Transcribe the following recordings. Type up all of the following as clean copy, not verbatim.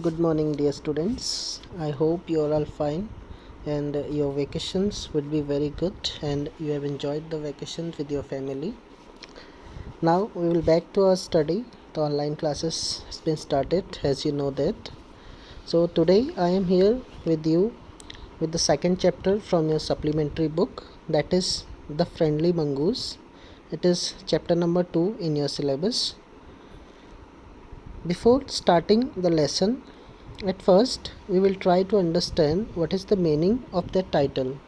Good morning, dear students. I hope you are all fine and your vacations would be very good and you have enjoyed the vacations with your family. Now we will back to our study. The online classes has been started, as you know that. So today I am here with you with the second chapter from your supplementary book, that is The Friendly Mongoose. It is chapter number 2 in your syllabus. Before starting the lesson, at first we will try to understand what is the meaning of the title,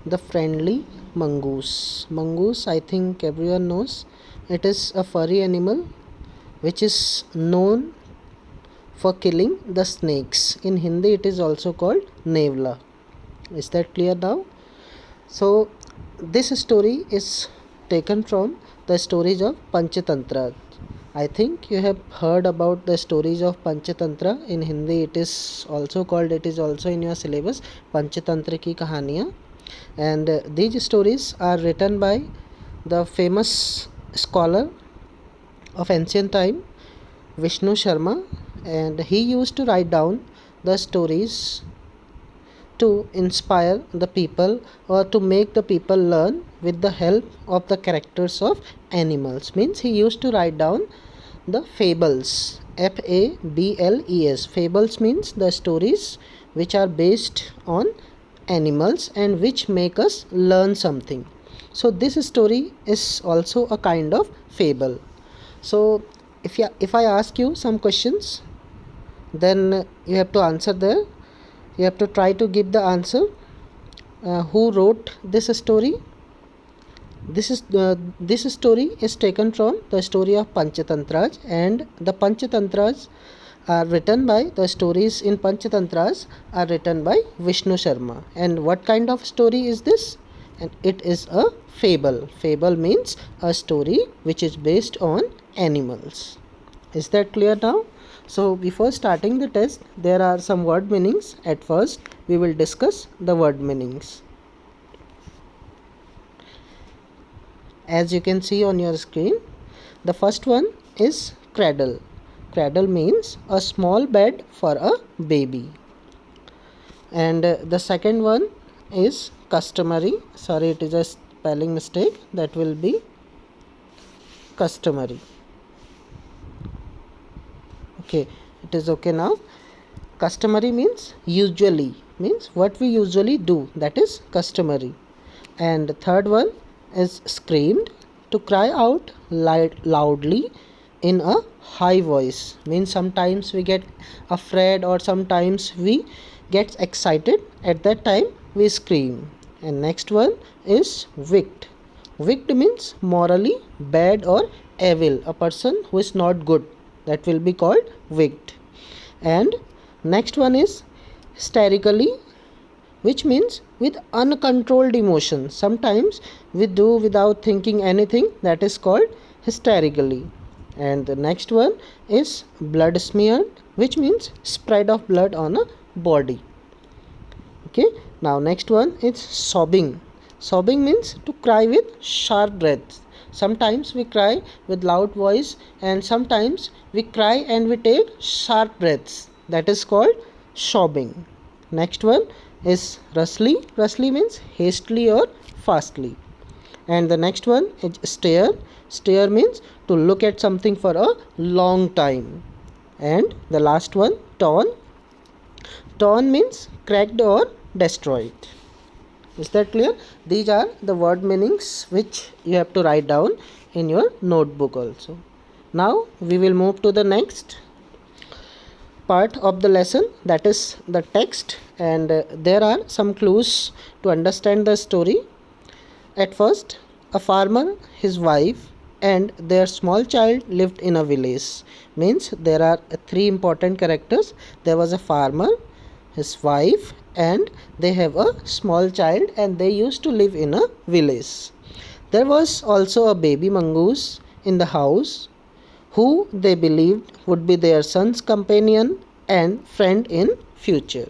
The Friendly Mongoose. Mongoose, I think everyone knows, it is a furry animal which is known for killing the snakes. In Hindi it is also called Nevla. Is that clear now? So this story is taken from the stories of Panchatantra. I think you have heard about the stories of Panchatantra. In Hindi it is also in your syllabus, Panchatantra ki kahaniyan. And these stories are written by the famous scholar of ancient time, Vishnu Sharma, and he used to write down the stories to inspire the people or to make the people learn with the help of the characters of animals. Means he used to write down the fables, fables. Fables means the stories which are based on animals and which make us learn something. So this story is also a kind of fable. So if I ask you some questions, then you have to answer there. You have to try to give the answer. Who wrote this story? This story is taken from the story of Panchatantras, and the Panchatantras are written by the stories in Panchatantras are written by Vishnu Sharma. And what kind of story is this? And it is a fable. Fable means a story which is based on animals. Is that clear now? So before starting the test, there are some word meanings. At first we will discuss the word meanings. As you can see on your screen, the first one is cradle. Cradle means a small bed for a baby. And the second one is customary. Sorry, it is a spelling mistake. That will be customary. Okay, it is okay now. Customary means usually, means what we usually do, that is customary. And the third one is screamed, to cry out loudly in a high voice. Means sometimes we get afraid or sometimes we get excited, at that time we scream. And next one is wicked. Wicked means morally bad or evil, a person who is not good, that will be called wicked. And next one is hysterically, which means with uncontrolled emotion. Sometimes we do without thinking anything, that is called hysterically. And the next one is blood smeared, which means spread of blood on a body. Okay, now next one is sobbing. Sobbing means to cry with sharp breaths. Sometimes we cry with loud voice and sometimes we cry and we take sharp breaths, that is called sobbing. Next one is rustly. Rustly means hastily or fastly. And the next one is stare. Stare means to look at something for a long time. And the last one, torn. Torn means cracked or destroyed. Is that clear? These are the word meanings which you have to write down in your notebook also. Now we will move to the next part of the lesson, that is the text, and there are some clues to understand the story. At first, a farmer, his wife and their small child lived in a village. Means there are three important characters. There was a farmer, his wife, and they have a small child, and they used to live in a village. There was also a baby mongoose in the house who they believed would be their son's companion and friend in future.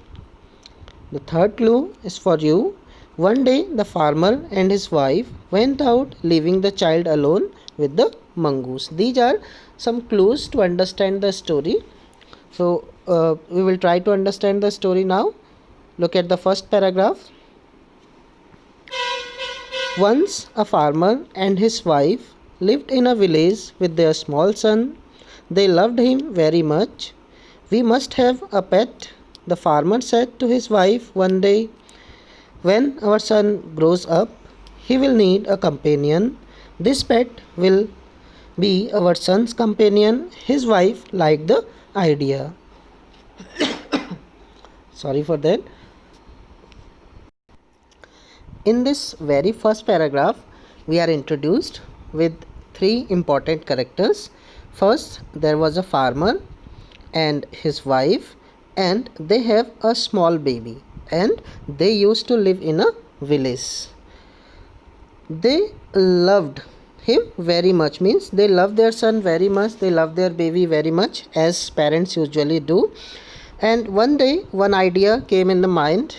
The third clue is for you. One day the farmer and his wife went out, leaving the child alone with the mongoose. These are some clues to understand the story. So we will try to understand the story now. Look at the first paragraph. Once a farmer and his wife lived in a village with their small son. They loved him very much. We must have a pet, the farmer said to his wife one day. When our son grows up, he will need a companion. This pet will be our son's companion. His wife liked the idea. Sorry for that. In this very first paragraph, we are introduced with three important characters. First, there was a farmer and his wife, and they have a small baby, and they used to live in a village. They loved him very much, means they love their son very much, they love their baby very much, as parents usually do. And one day, one idea came in the mind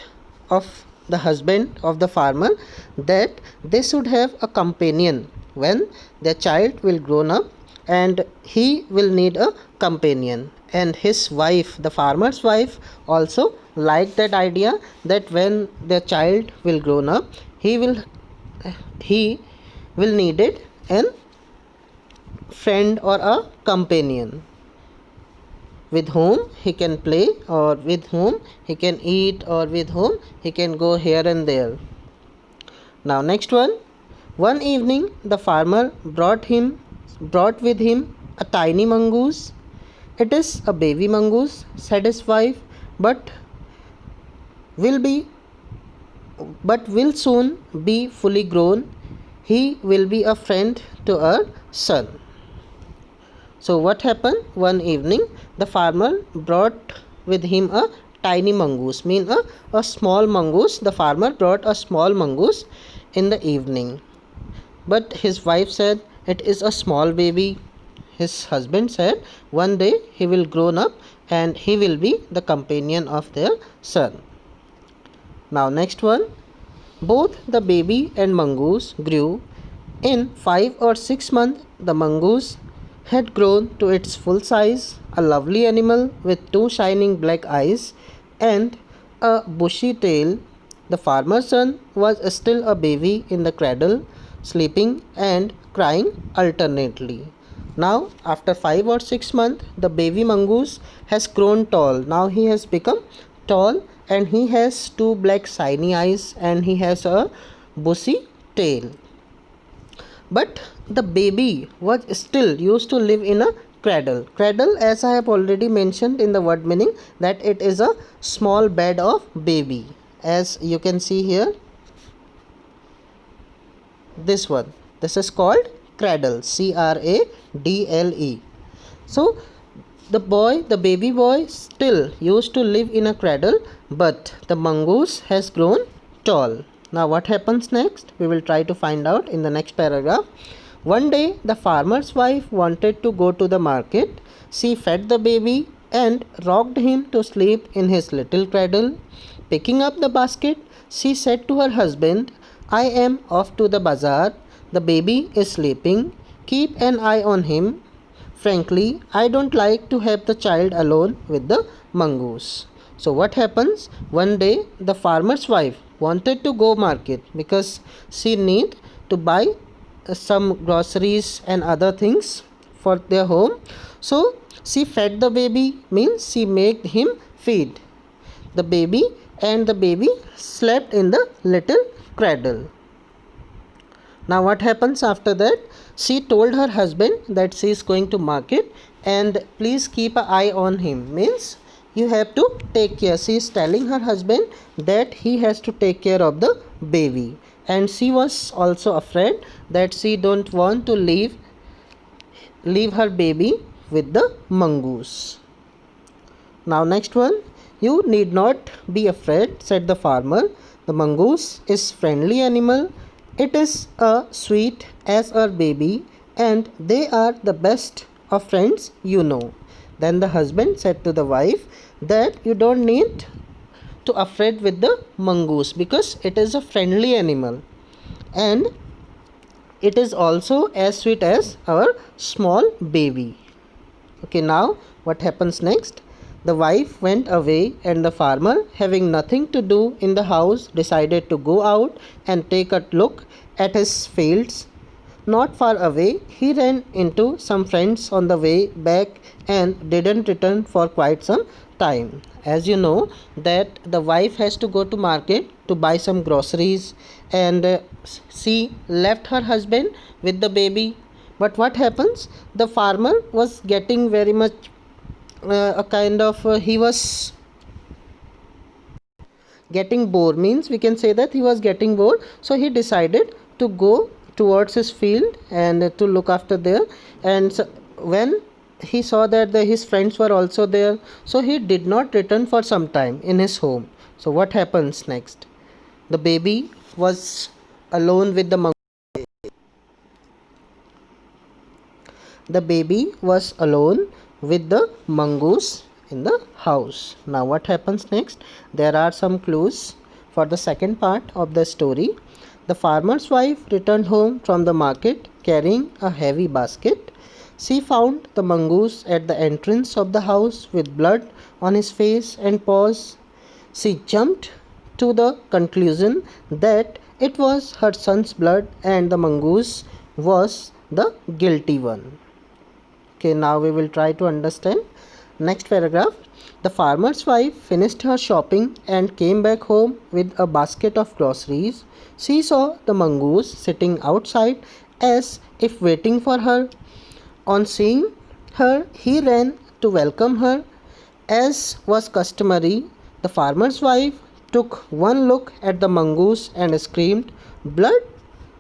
of the husband of the farmer, that they should have a companion when their child will grown up, and he will need a companion. And his wife, the farmer's wife, also liked that idea, that when their child will grown up, he will need it an friend or a companion with whom he can play, or with whom he can eat, or with whom he can go here and there. Now next one evening the farmer brought with him a tiny mongoose. It is a baby mongoose, said his wife, but will be but will soon be fully grown. He will be a friend to our son. So what happened? One evening the farmer brought with him a tiny mongoose, mean a small mongoose. The farmer brought a small mongoose in the evening. But his wife said, it is a small baby. His husband said, one day he will grown up and he will be the companion of their son. Now next one. Both the baby and mongoose grew. In 5 or 6 months, the mongoose had grown to its full size, a lovely animal with 2 shining black eyes and a bushy tail. The farmer's son was still a baby in the cradle, sleeping and crying alternately. Now, after 5 or 6 months, the baby mongoose has grown tall. Now he has become tall, and he has 2 black shiny eyes, and he has a bushy tail. But the baby was still used to live in a cradle. Cradle, as I have already mentioned in the word meaning, that it is a small bed of baby. As you can see here, this one. This is called cradle. CRADLE. So the baby boy still used to live in a cradle, but the mongoose has grown tall. Now what happens next? We will try to find out in the next paragraph. One day the farmer's wife wanted to go to the market. She fed the baby and rocked him to sleep in his little cradle. Picking up the basket, she said to her husband, I am off to the bazaar. The baby is sleeping. Keep an eye on him. Frankly, I don't like to have the child alone with the mongoose. So what happens? One day the farmer's wife wanted to go market because she need to buy some groceries and other things for their home. So she fed the baby, means she made him feed the baby, and the baby slept in the little cradle. Now what happens after that? She told her husband that she is going to market and please keep an eye on him, means you have to take care. She is telling her husband that he has to take care of the baby, and she was also afraid that she don't want to leave her baby with the mongoose. Now next one. You need not be afraid, said the farmer. The mongoose is friendly animal. It is as sweet as our baby, and they are the best of friends you know. Then the husband said to the wife that you don't need to afraid with the mongoose because it is a friendly animal, and it is also as sweet as our small baby. Okay, now what happens next? The wife went away, and the farmer, having nothing to do in the house, decided to go out and take a look at his fields. Not far away, he ran into some friends on the way back and didn't return for quite some time. As you know, that the wife has to go to market to buy some groceries, and she left her husband with the baby. But what happens? The farmer was getting very much a kind of he was getting bored, means we can say that he was getting bored, so he decided to go towards his field and to look after there. And so when he saw that his friends were also there, so he did not return for some time in his home. So what happens next? The baby was alone with the the baby was alone with the mongoose in the house. Now what happens next? There are some clues for the second part of the story. The farmer's wife returned home from the market carrying a heavy basket. She found the mongoose at the entrance of the house with blood on his face and paws. She jumped to the conclusion that it was her son's blood and the mongoose was the guilty one. Okay, now we will try to understand. Next paragraph. The farmer's wife finished her shopping and came back home with a basket of groceries. She saw the mongoose sitting outside as if waiting for her. On seeing her, he ran to welcome her. As was customary, the farmer's wife took one look at the mongoose and screamed, "Blood!"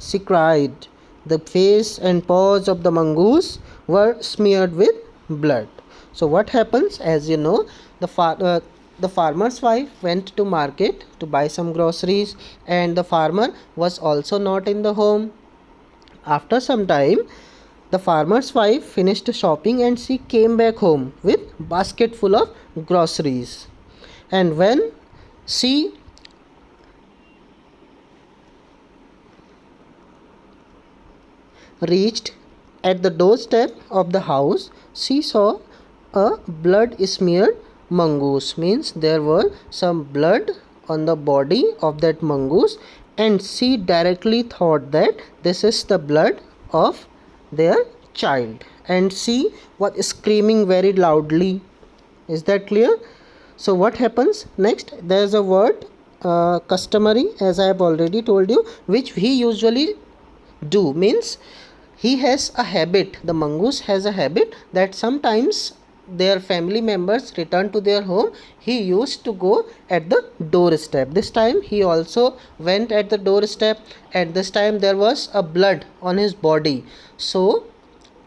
she cried. The face and paws of the mongoose were smeared with blood. So what happens? As you know, the farmer's wife went to market to buy some groceries, and the farmer was also not in the home. After some time, the farmer's wife finished shopping and she came back home with basket full of groceries. And when she reached at the doorstep of the house, she saw a blood smeared mongoose, means there were some blood on the body of that mongoose, and she directly thought that this is the blood of their child, and she was screaming very loudly. Is that clear? So what happens next? There is a word customary, as I have already told you, which he usually do, means he has a habit, the mongoose has a habit that sometimes their family members return to their home, he used to go at the doorstep. This time he also went at the doorstep, and this time there was a blood on his body. So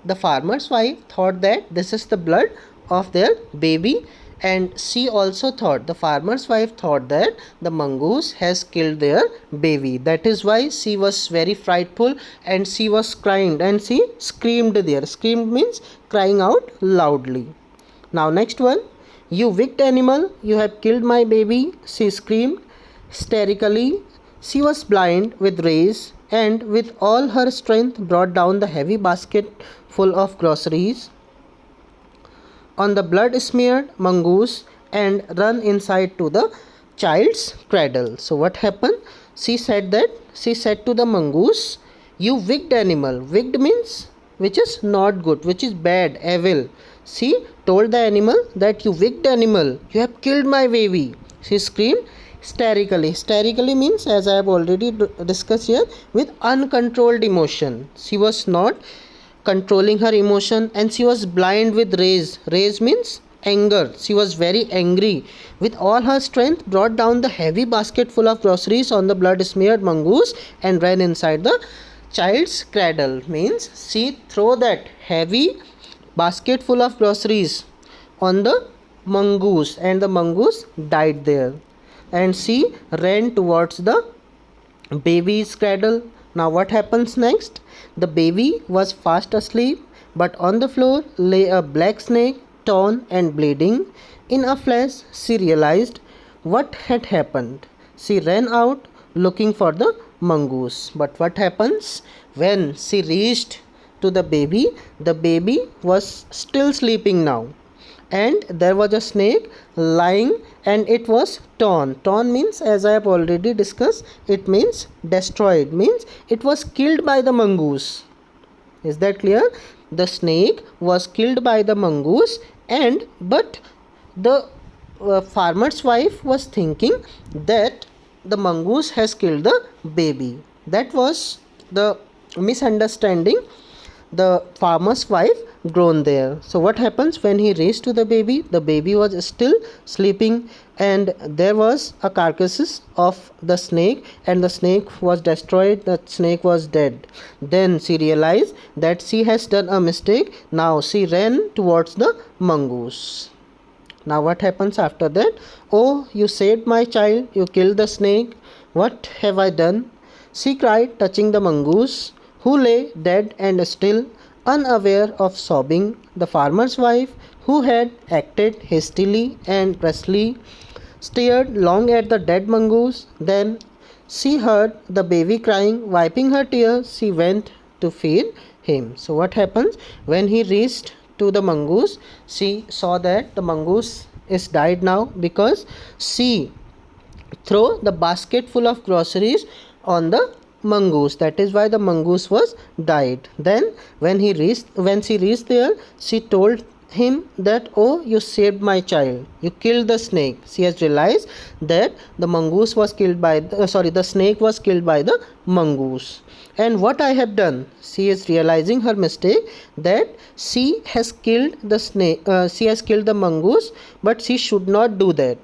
the farmer's wife thought that this is the blood of their baby, and she also thought, the farmer's wife thought, that the mongoose has killed their baby. That is why she was very frightful and she was crying and she screamed there. Screamed means crying out loudly. Now next one. "You wicked animal, you have killed my baby," she screamed hysterically. She was blind with rage and with all her strength brought down the heavy basket full of groceries on the blood smeared mongoose and run inside to the child's cradle. So what happened? She said to the mongoose, "You wicked animal." Wicked means which is not good, which is bad, evil. She told the animal that, "You wicked animal, you have killed my baby." She screamed hysterically. Hysterically means, as I have already discussed here, with uncontrolled emotion. She was not controlling her emotion, and she was blind with rage. Rage means anger. She was very angry. With all her strength brought down the heavy basket full of groceries on the blood smeared mongoose and ran inside the child's cradle. Means she threw that heavy basket full of groceries on the mongoose, and the mongoose died there, and she ran towards the baby's cradle. Now what happens next? The baby was fast asleep, but on the floor lay a black snake, torn and bleeding. In a flash, she realized what had happened. She ran out looking for the mongoose. But what happens? When she reached to the baby was still sleeping now. and there was a snake lying and it was torn. Torn means, as I have already discussed, it means destroyed, means it was killed by the mongoose. Is that clear? The snake was killed by the mongoose, and but the farmer's wife was thinking that the mongoose has killed the baby. That was the misunderstanding the farmer's wife grown there. So what happens when he reached to the baby? The baby was still sleeping, and there was a carcass of the snake, and the snake was destroyed. The snake was dead. Then she realized that she has done a mistake. Now she ran towards the mongoose. Now what happens after that? Oh, you saved my child, you killed the snake. What have I done? She cried, touching the mongoose, who lay dead and still, unaware of sobbing. The farmer's wife, who had acted hastily and rashly, stared long at the dead mongoose. Then she heard the baby crying. Wiping her tears, she went to feed him. So what happens when he reached to the mongoose? She saw that the mongoose is died now, because she throw the basket full of groceries on the mongoose. That is why the mongoose was died. Then when she reached there, she told him that, oh, you saved my child, you killed the snake. She has realized that the mongoose was killed by the snake was killed by the mongoose. And what I have done, she is realizing her mistake, that she has killed the snake, she has killed the mongoose, but she should not do that.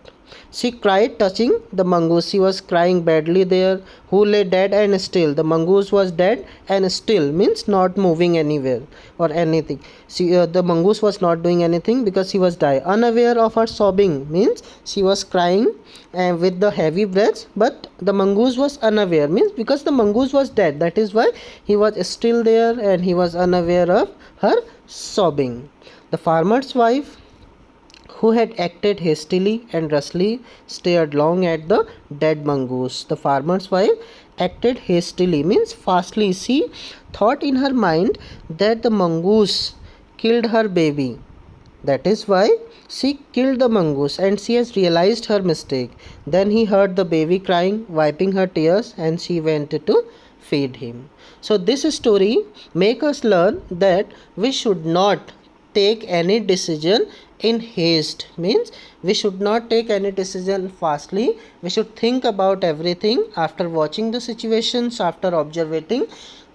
She cried, touching the mongoose. She was crying badly there, who lay dead and still. The mongoose was dead and still, means not moving anywhere or anything. The mongoose was not doing anything because she was died. Unaware of her sobbing, means she was crying and with the heavy breaths, but the mongoose was unaware, means because the mongoose was dead. That is why he was still there and he was unaware of her sobbing. The farmer's wife, who had acted hastily and rashly, stared long at the dead mongoose. The farmer's wife acted hastily, means fastly. She thought in her mind that the mongoose killed her baby. That is why she killed the mongoose, and she has realized her mistake. Then he heard the baby crying, wiping her tears, and she went to feed him. So this story makes us learn that we should not take any decision in haste, means we should not take any decision fastly. We should think about everything after watching the situations, after observing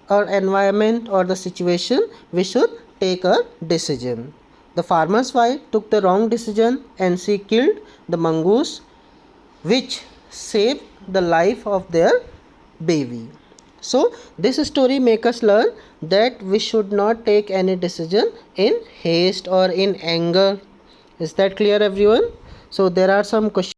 our environment or the situation. We should take a decision. The farmer's wife took the wrong decision and she killed the mongoose, which saved the life of their baby. So this story makes us learn that we should not take any decision in haste or in anger. Is that clear, everyone? So there are some questions